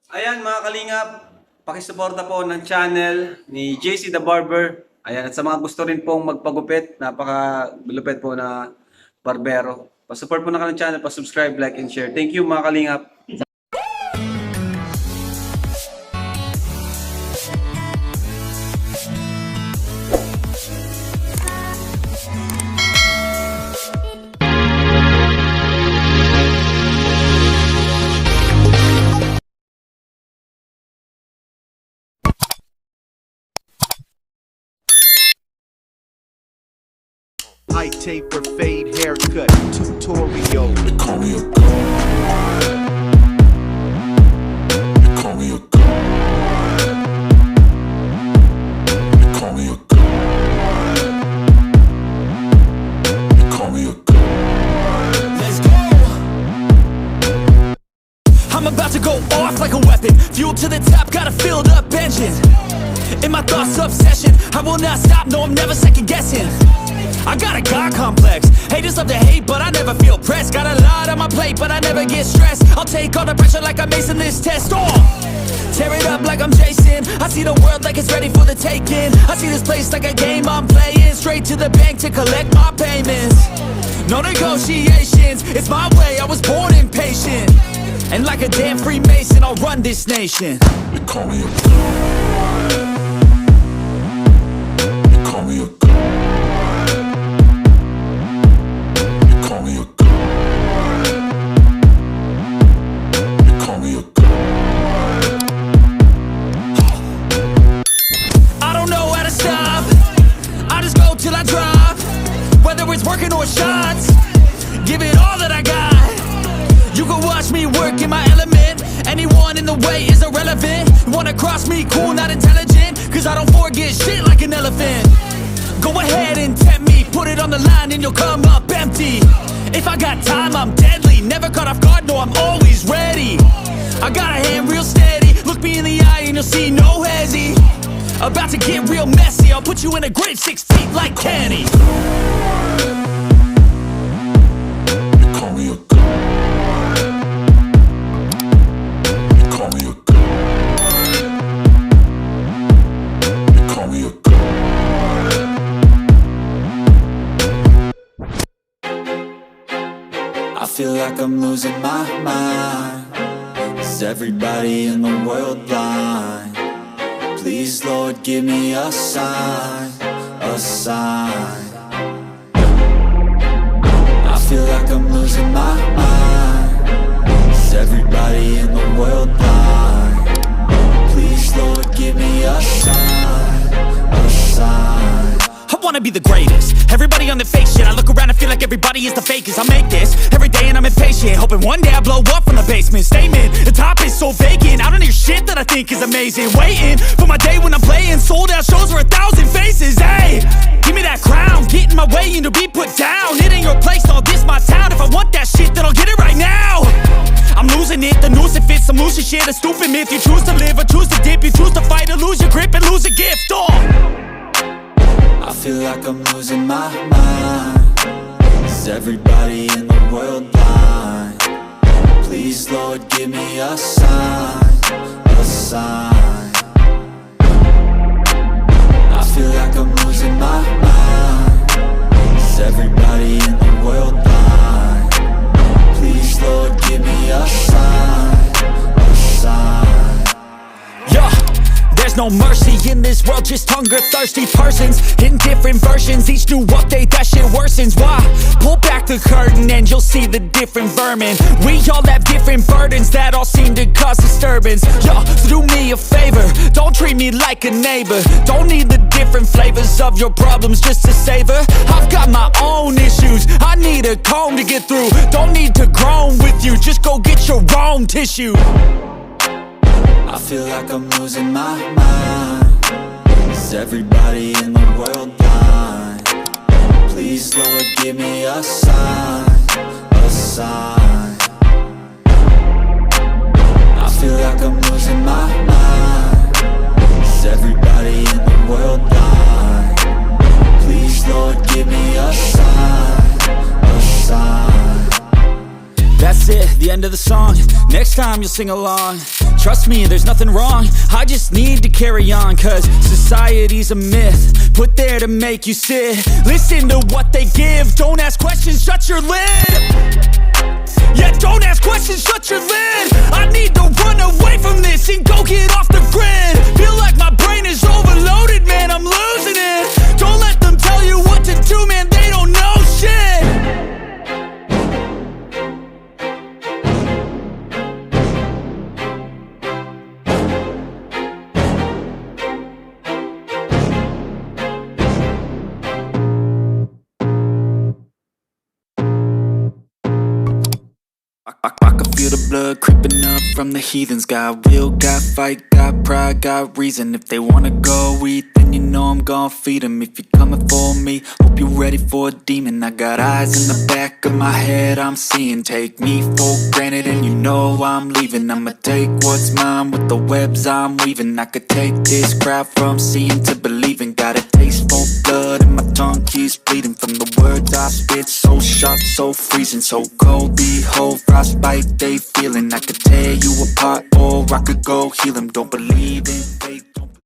Ayan mga kalingap, pakisuporta po ng channel ni JC the Barber. Ayan, at sa mga gusto rin pong magpagupit, napaka-lupit po na barbero. Pasupport po na kanilang channel, pasubscribe, like, and share. Thank you mga kalingap. High taper fade haircut tutorial. They call me a god. They call me a god. They call me a god. They call me a god. Let's go. I'm about to go off like a weapon. Fuel to the top, got a filled up engine. In my thoughts, obsession. I will not stop, no, I'm never second guessing. I got a God complex. Haters love to hate, but I never feel pressed. Got a lot on my plate, but I never get stressed. I'll take all the pressure like I'm acing this test. Oh, tear it up like I'm Jason. I see the world like it's ready for the taking. I see this place like a game I'm playing. Straight to the bank to collect my payments. No negotiations, it's my way, I was born impatient. And like a damn Freemason, I'll run this nation. They call me a god. They call me a god. Working on shots, give it all that I got. You can watch me work in my element. Anyone in the way is irrelevant. You wanna cross me, cool, not intelligent. Cause I don't forget shit like an elephant. Go ahead and tempt me, put it on the line and you'll come up empty. If I got time, I'm deadly. Never caught off guard, no, I'm always ready. I got a hand real steady. Look me in the eye and you'll see no hezzy. About to get real messy. I'll put you in a grave 6 feet like Kenny. I feel like I'm losing my mind. Is everybody in the world blind? Please, Lord, give me a sign, a sign. I feel like I'm losing my mind. Is everybody in the world blind? Please, Lord, give me a sign, a sign. I wanna be the greatest. Everybody on the fake shit. I look around and feel like everybody is the fakest. I make this every day and I'm impatient, hoping one day I blow up from the basement. Statement, the top is so vacant. I don't hear shit that I think is amazing. Waiting for my day when I'm playing sold out shows for 1,000 faces. Hey, give me that crown, get in my way and to be put down. It ain't your place, no, this my town. If I want that shit, then I'll get it right now. I'm losing it, the noose it fits. Some loose shit, a stupid myth. You choose to live or choose to dip. You choose to fight or lose your grip and lose a gift. Oh, I feel like I'm losing my mind. Is everybody in the world blind? Please, Lord, give me a sign, a sign. I feel like I'm losing my mind. Is everybody in the world blind? Please, Lord, give me a sign, a sign. Yeah. There's no mercy in this world, just hunger-thirsty persons in different versions. Each new update, that shit worsens. Why? Pull back the curtain and you'll see the different vermin. We all have different burdens that all seem to cause disturbance. Yo, so do me a favor, don't treat me like a neighbor. Don't need the different flavors of your problems just to savor. I've got my own issues, I need a comb to get through. Don't need to groan with you, just go get your own tissue. I feel like I'm losing my mind. Is everybody in the world blind? Please, Lord, give me a sign, a sign. I feel like I'm losing my mind. Is everybody in the world blind? Please, Lord, give me a sign, a sign. That's it, the end of the song. Next time you'll sing along. Trust me, there's nothing wrong. I just need to carry on, cause society's a myth, put there to make you sit. Listen to what they give. Don't ask questions, shut your lid. Yeah, don't ask questions, shut your lid. I need to run away from this and go get off the grid. Feel like my brain is overloaded, man, I'm losing it. Don't let them tell you what to do, man, they don't know shit. I can feel the blood creeping up from the heathens. Got will, got fight, got pride, got reason. If they wanna go eat, then you know I'm gon' feed them. If you're coming for me, hope you're ready for a demon. I got eyes in the back of my head, I'm seeing. Take me for granted and you know I'm leaving. I'ma take what's mine with the webs I'm weaving. I could take this crowd from seeing to believing. Got a taste for blood and my tongue keeps bleeding from the words I spit. So sharp, so freezing, so cold. Behold, frostbite they feeling. I could tear you apart or I could go heal them. Don't believe in fate.